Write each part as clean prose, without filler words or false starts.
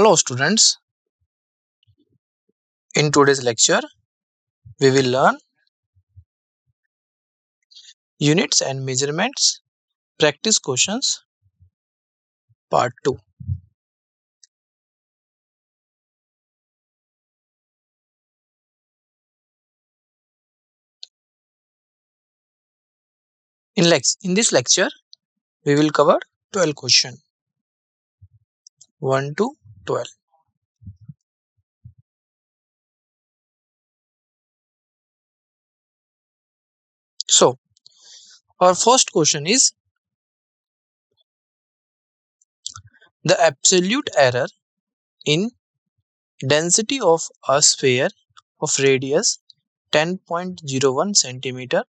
Hello students, in today's lecture we will learn units and measurements practice questions part 2. In this lecture we will cover 12 questions 1 to 12. So our first question is the absolute error in density of a sphere of radius 10.01 centimeter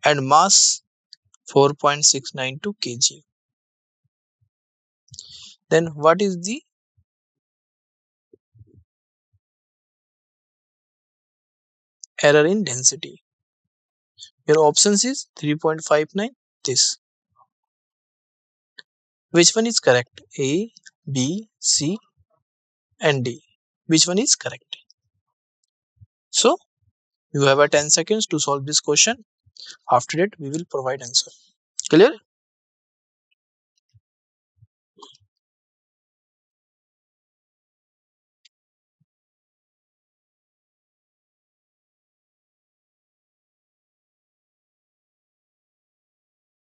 and mass 4.692 kg. Then what is the error in density? Your options is 3.59 this. Which one is correct? A, B, C and D. Which one is correct? So you have a 10 seconds to solve this question. After that we will provide answer. Clear?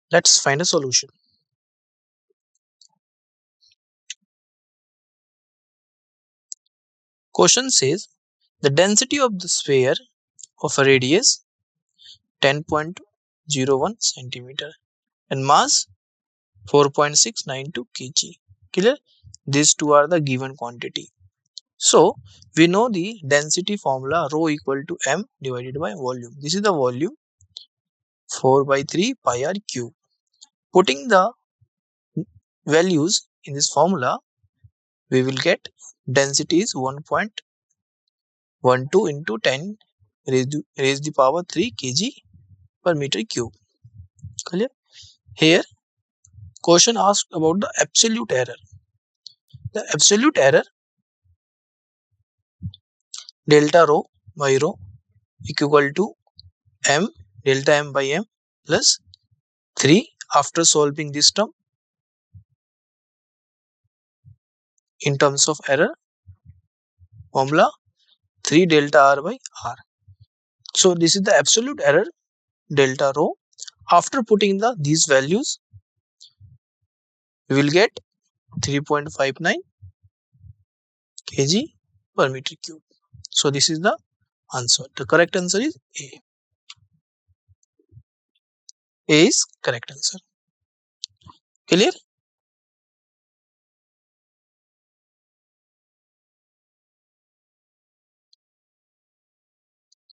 Let's find a solution. Question says the density of the sphere of a radius 10.01 centimeter and mass 4.692 kg. Clear? These two are the given quantity. So we know the density formula rho equal to m divided by volume. This is the volume 4 by 3 pi r cube. Putting the values in this formula, we will get density is 1.12 into 10 raised the power 3 kg per meter cube. Clear? Here, question asked about the absolute error. The absolute error delta rho by rho equal to m delta m by m plus 3 after solving this term in terms of error formula 3 delta r by r. So this is the absolute error delta rho. After putting these values, we will get 3.59 kg per meter cube. So this is the answer. The correct answer is A. A is correct answer. Clear?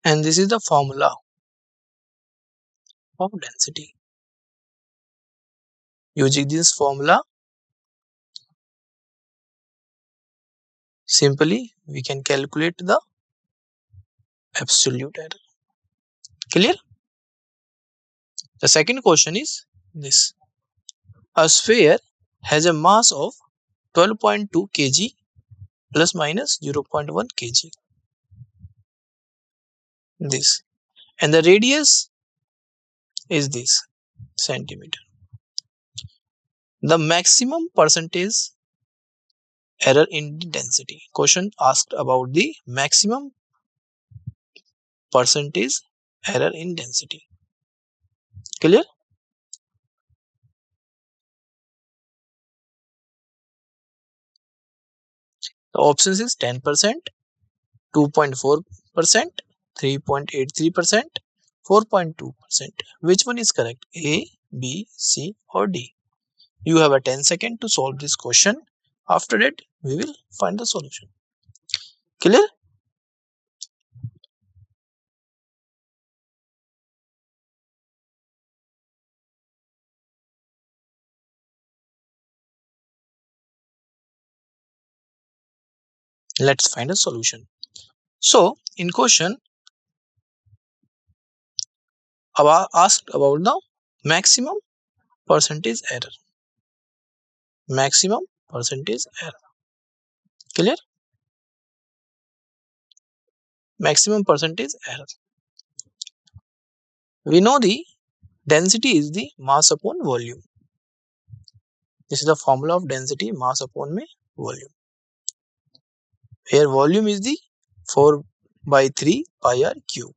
And this is the formula of density. Using this formula, simply we can calculate the absolute error. Clear? The second question is this. A sphere has a mass of 12.2 kg plus minus 0.1 kg. This. And the radius is this centimeter. The maximum percentage error in the density. Question asked about the maximum percentage error in density. Clear? The options is 10%, 2.4%, 3.83%, 4.2%. Which one is correct? A, B, C or D? You have a 10 seconds to solve this question. After that, we will find the solution. Clear? Let's find a solution. So, in question, asked about the maximum percentage error. Maximum percentage error. Clear? Maximum percentage error. We know the density is the mass upon volume. This is the formula of density, mass upon volume. Here volume is the 4 by 3 pi r cube.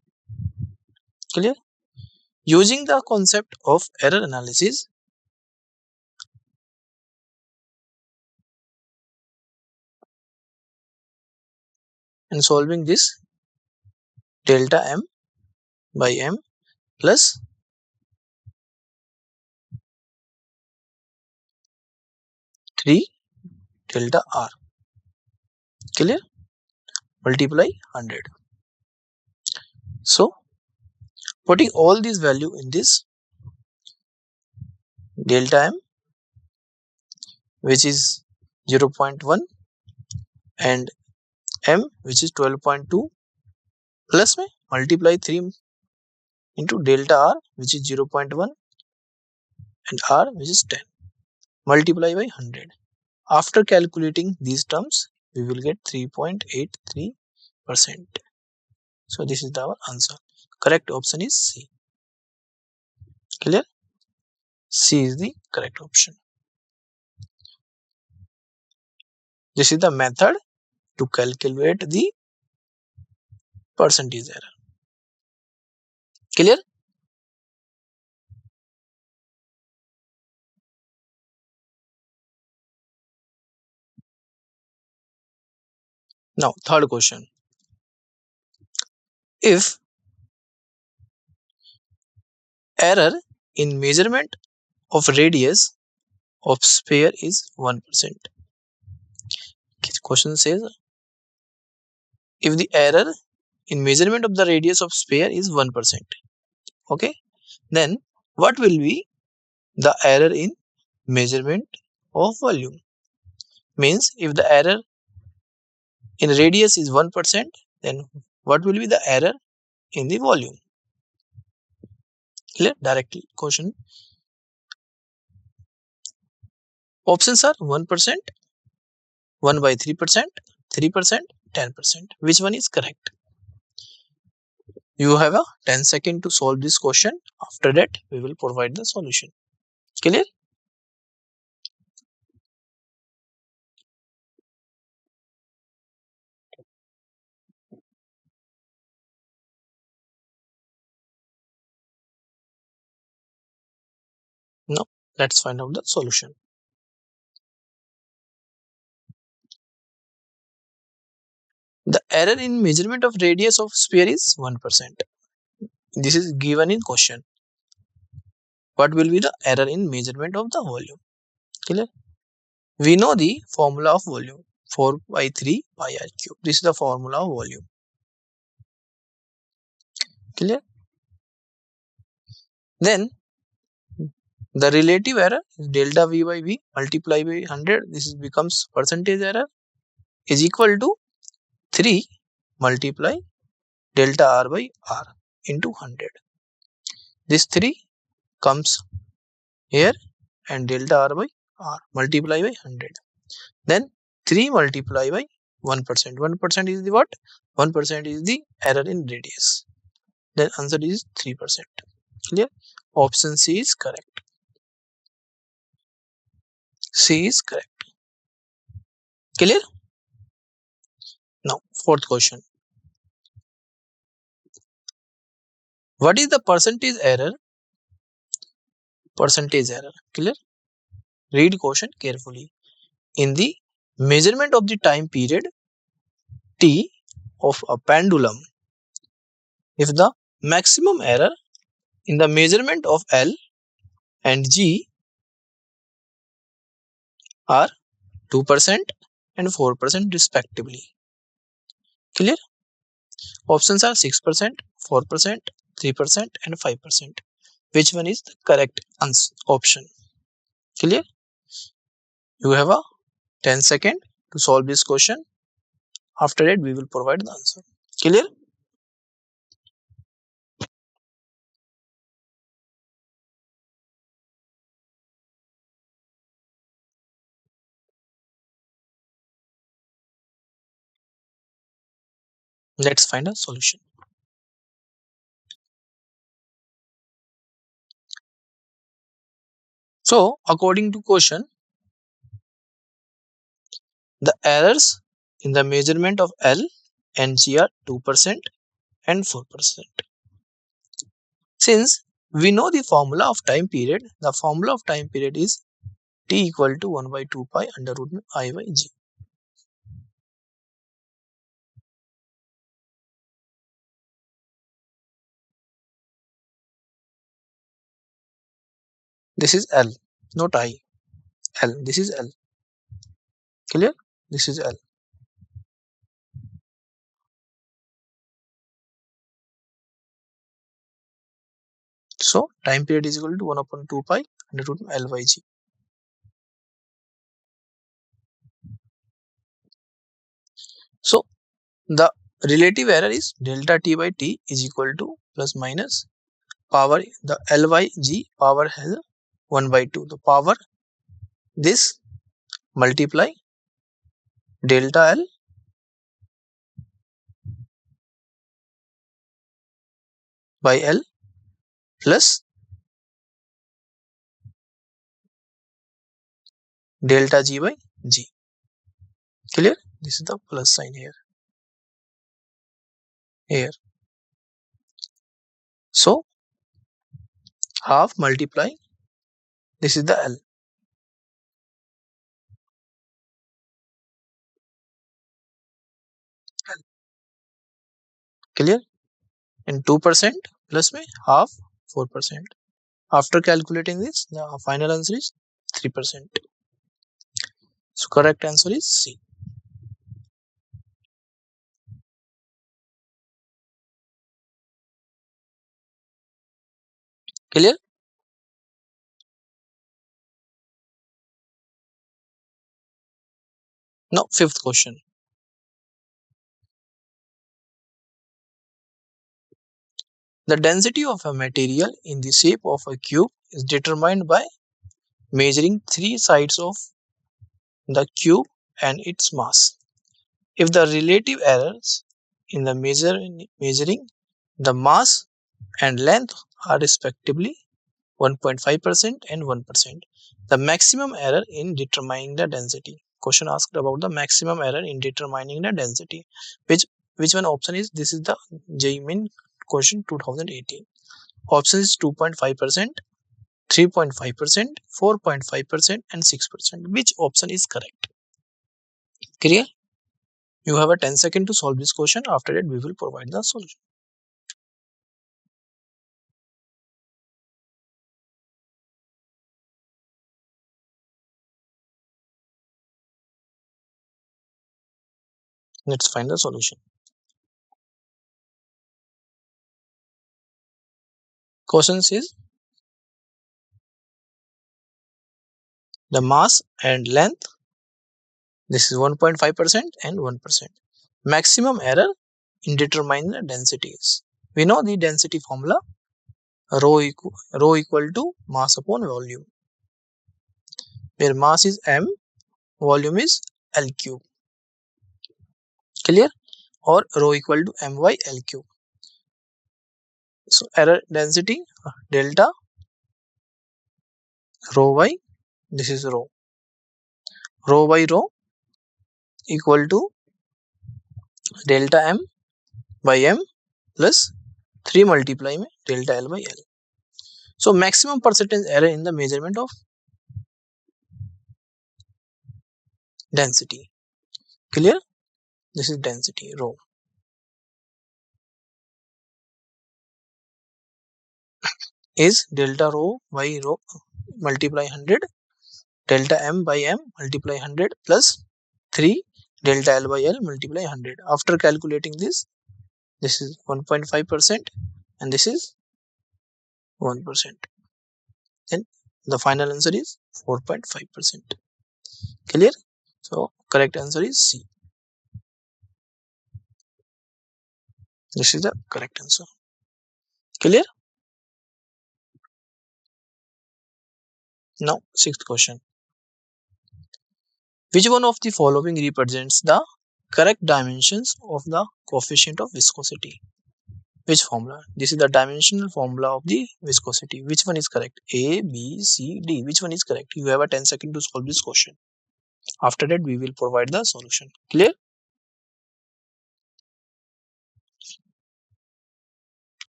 Clear? Using the concept of error analysis, and solving this, delta m by m plus 3 delta r. Clear? Multiply 100. So putting all these value in this, delta m, which is 0.1, and m, which is 12.2, plus में multiply 3 into delta r, which is 0.1, and r, which is 10, multiply by 100. After calculating these terms, we will get 3.83%. So this is our answer. Correct option is C. Clear? C is the correct option. This is the method to calculate the percentage error. Clear? Now, third question. If error in measurement of radius of sphere is 1%. Question says, if the error in measurement of the radius of sphere is 1%, okay, then what will be the error in measurement of volume? Means if the error in radius is 1%, then what will be the error in the volume? Clear? Directly question. Options are 1%, 1 by 3%, 3%, 10%. Which one is correct? You have a 10 seconds to solve this question. After that, we will provide the solution. Clear? Now, let's find out the solution. The error in measurement of radius of sphere is 1%. This is given in question. What will be the error in measurement of the volume? Clear? We know the formula of volume, 4 by 3 pi r cube. This is the formula of volume. Clear? Then the relative error is delta v by v multiplied by 100. This is becomes percentage error is equal to 3 multiply delta r by r into 100. This 3 comes here and delta r by r multiply by 100. Then 3 multiply by 1%. 1% is the what? 1% is the error in radius. Then answer is 3%. Clear? Option C is correct. C is correct. Clear? Now, fourth question. What is the percentage error? Percentage error. Clear? Read question carefully. In the measurement of the time period T of a pendulum, if the maximum error in the measurement of L and G are 2% and 4% respectively. Clear? Options are 6%, 4%, 3% and 5%. Which one is the correct option? Clear? You have a 10 seconds to solve this question. After that, we will provide the answer. Clear? Let's find a solution. So according to question, the errors in the measurement of L and G are 2% and 4%. Since we know the formula of time period, the formula of time period is T equal to 1 by 2 pi under root I by G. This is L, not I. L. This is L. Clear? This is L. So time period is equal to 1 upon 2 pi under root L by G. So the relative error is delta T by T is equal to plus minus power the L by G power has 1 by 2. The power this multiply delta L by L plus delta G by G. Clear? This is the plus sign here. Here. So half multiply. This is the L. Clear? And 2% plus में half 4%. After calculating this, the final answer is 3%. So correct answer is C. Clear? Now fifth question. The density of a material in the shape of a cube is determined by measuring three sides of the cube and its mass. If the relative errors in the measuring the mass and length are respectively 1.5% and 1%, the maximum error in determining the density. Question asked about the maximum error in determining the density. Which one option is? This is the JEE Main question 2018. Option is 2.5%, 3.5%, 4.5% and 6%. Which option is correct? Clear? You have a 10 seconds to solve this question. After that, we will provide the solution. Let's find the solution. Question says the mass and length. This is 1.5% and 1%. Maximum error in determining the densities. We know the density formula, rho equal to mass upon volume, where mass is m, volume is L cube. Clear? Or rho equal to m by L cube. So error density delta rho by, this is rho by rho equal to delta m by m plus 3 multiply में delta L by L. So maximum percentage error in the measurement of density. Clear? This is density rho. Is delta rho by rho multiply 100, delta m by m multiply 100 plus 3 delta L by L multiply 100. After calculating this is 1.5% and this is 1%. Then the final answer is 4.5%. Clear? So correct answer is C. This is the correct answer. Clear? Now sixth question. Which one of the following represents the correct dimensions of the coefficient of viscosity. Which formula? This is the dimensional formula of the viscosity. Which one is correct? A, B, C, D. Which one is correct? You have a 10 seconds to solve this question. After that, we will provide the solution. Clear?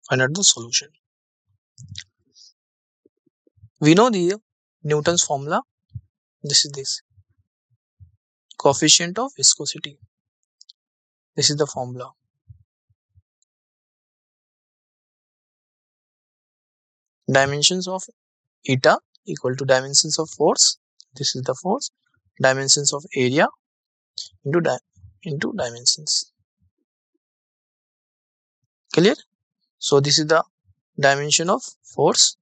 Find out the solution. We know the Newton's formula. This is this. Coefficient of viscosity. This is the formula. Dimensions of eta equal to dimensions of force. This is the force. Dimensions of area into dimensions. Clear? So this is the dimension of force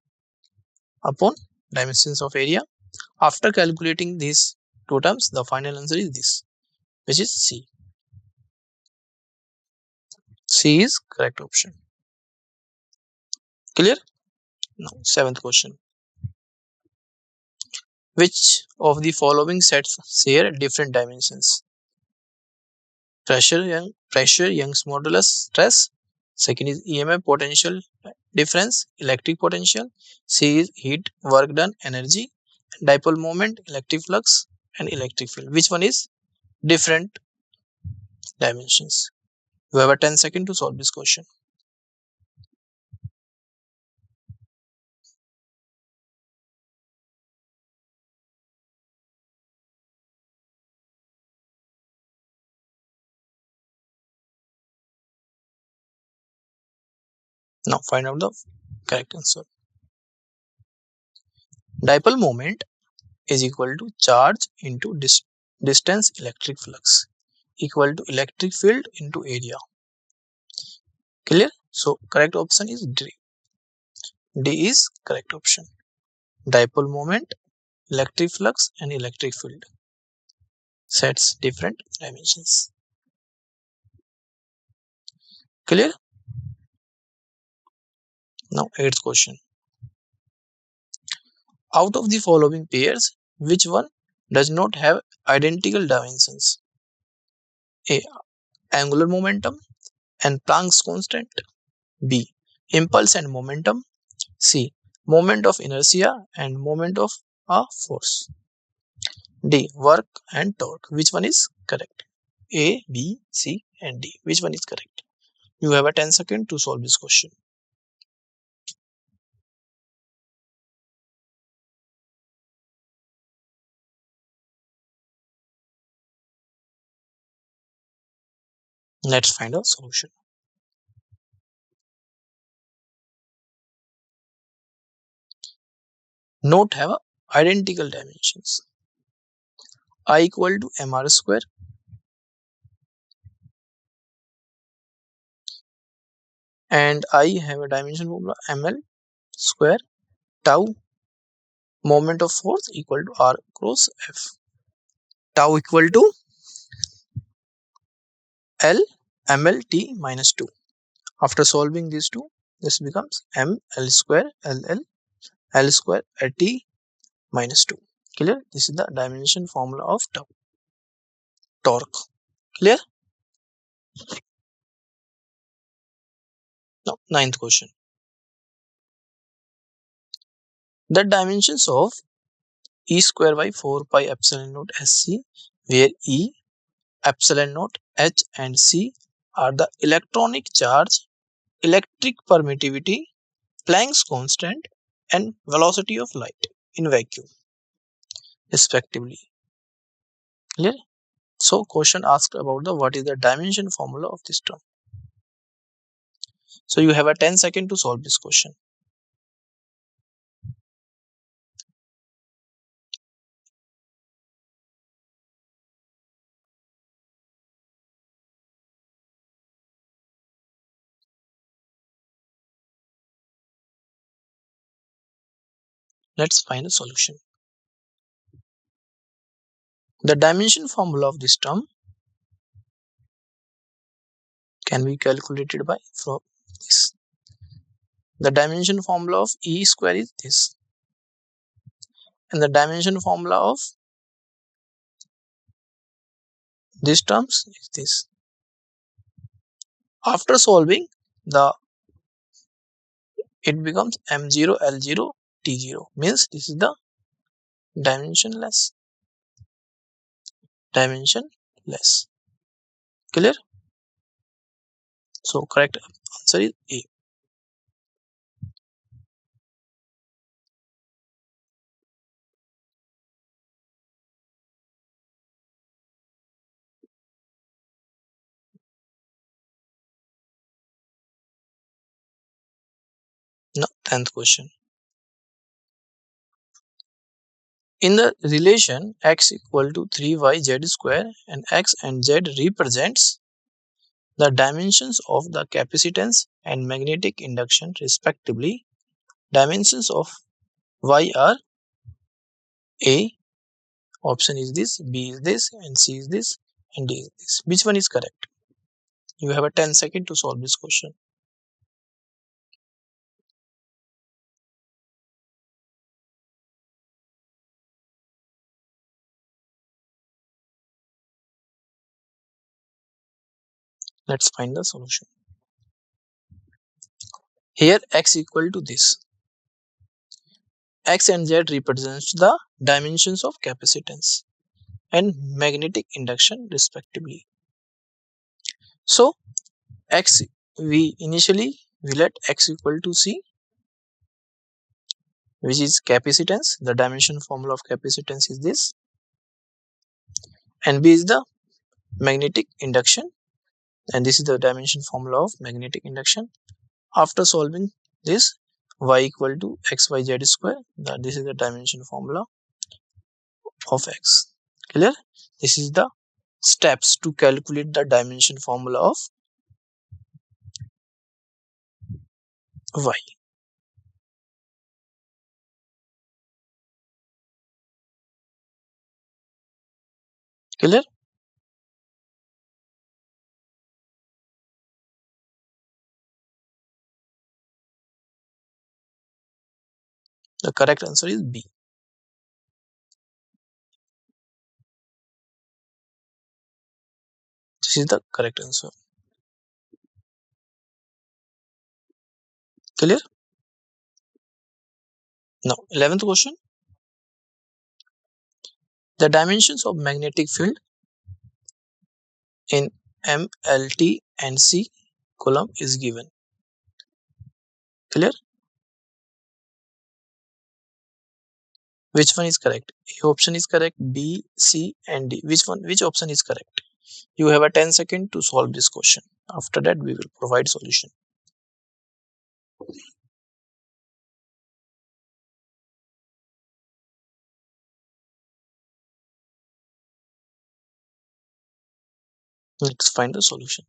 upon dimensions of area. After calculating these two terms, the final answer is this, which is C. C is correct option. Clear? Now, seventh question. Which of the following sets share different dimensions? Pressure, Young's modulus, stress. Second is EMF, potential difference, electric potential. C is heat, work done, energy. Dipole moment, electric flux, and electric field. Which one is different dimensions? You have a 10 seconds to solve this question. Now find out the correct answer. Dipole moment is equal to charge into distance electric flux equal to electric field into area. Clear? So correct option is D. D is correct option. Dipole moment, electric flux and electric field sets different dimensions. Clear? Now eighth question. Out of the following pairs, which one does not have identical dimensions? A. Angular momentum and Planck's constant. B. Impulse and momentum. C. Moment of inertia and moment of a force. D. Work and torque. Which one is correct? A, B, C and D. Which one is correct? You have a 10 seconds to solve this question. Let's find a solution. Not have identical dimensions. I equal to mr square and I have a dimension formula ml square tau moment of force equal to r cross f. Tau equal to L ml t minus 2. After solving these two, this becomes m l square l square at t minus 2. Clear? This is the dimension formula of tau. Torque. Clear? Now, ninth question. The dimensions of E square by 4 pi epsilon naught SC, where E, epsilon naught, H and C are the electronic charge, electric permittivity, Planck's constant, and velocity of light in vacuum, respectively. Clear? So, question asked about the what is the dimension formula of this term. So, you have a 10 seconds to solve this question. Let's find a solution. The dimension formula of this term can be calculated by from this. The dimension formula of E square is this, and the dimension formula of these terms is this. After solving, the it becomes M0 L0 T0, means this is the dimensionless. Dimensionless. Clear? So correct answer is A. Now 10th question. In the relation x equal to 3yz square and x and z represents the dimensions of the capacitance and magnetic induction respectively. Dimensions of y are A, option is this, B is this, and C is this, and D is this. Which one is correct? You have a 10 second to solve this question. Let's find the solution. Here x equal to this. X and Z represents the dimensions of capacitance and magnetic induction respectively. So x, we let x equal to C, which is capacitance. The dimension formula of capacitance is this, and B is the magnetic induction, and this is the dimension formula of magnetic induction. After solving this, y equal to xyz square, this is the dimension formula of x. Clear? This is the steps to calculate the dimension formula of y. Clear? The correct answer is B. This is the correct answer. Clear? Now, 11th question. The dimensions of magnetic field in M, L, T and C column is given. Clear? Which one is correct? A option is correct, B, C and D. Which option is correct? You have a 10 second to solve this question. After that, we will provide solution. Let's find the solution.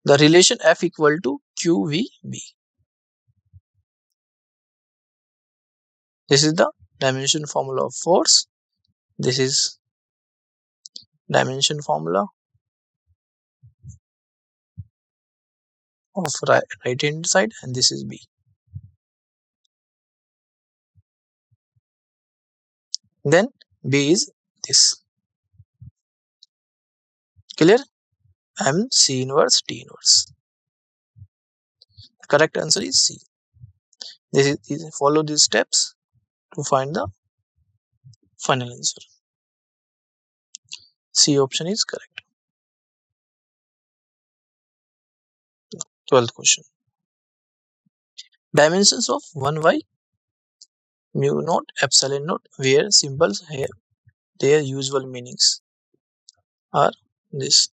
The relation F equal to QVB. This is the dimension formula of force. This is dimension formula of right hand side, and this is B. Then B is this. Clear? M C inverse T inverse. The correct answer is C. Follow these steps to find the final answer. C option is correct. 12th question. Dimensions of 1y mu naught epsilon naught, where symbols have their usual meanings, are this.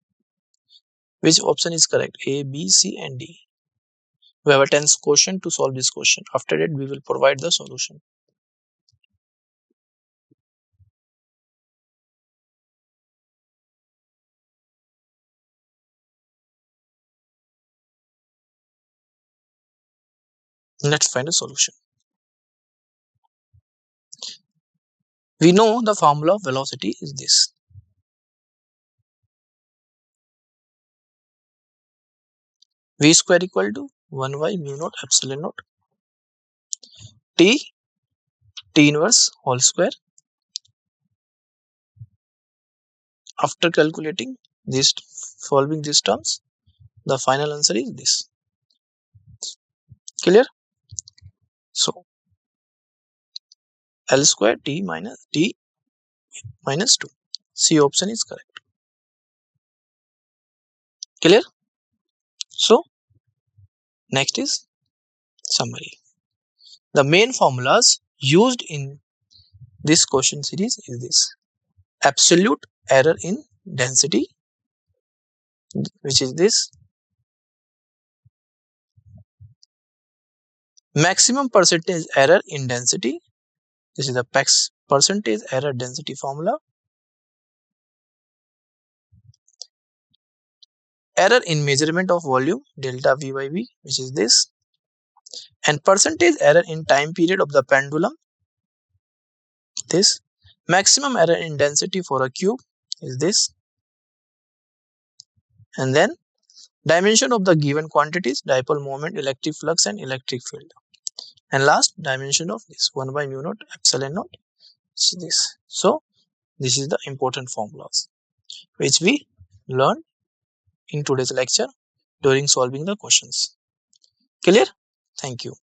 Which option is correct? A, B, C and D. We have a 10th question to solve this question. After that, we will provide the solution. Let's find a solution. We know the formula of velocity is this. V square equal to 1 by mu naught epsilon naught T inverse whole square. After calculating this, solving these terms, the final answer is this. Clear? So L square T minus 2. C option is correct. Clear? So next is summary. The main formulas used in this question series is this: absolute error in density, which is this; maximum percentage error in density, this is the percentage error density formula; error in measurement of volume, delta V by V, which is this; and percentage error in time period of the pendulum, this; maximum error in density for a cube is this; and then dimension of the given quantities, dipole moment, electric flux and electric field, and last dimension of this 1 by mu naught epsilon naught is this. So this is the important formulas which we learned in today's lecture during solving the questions. Clear? Thank you.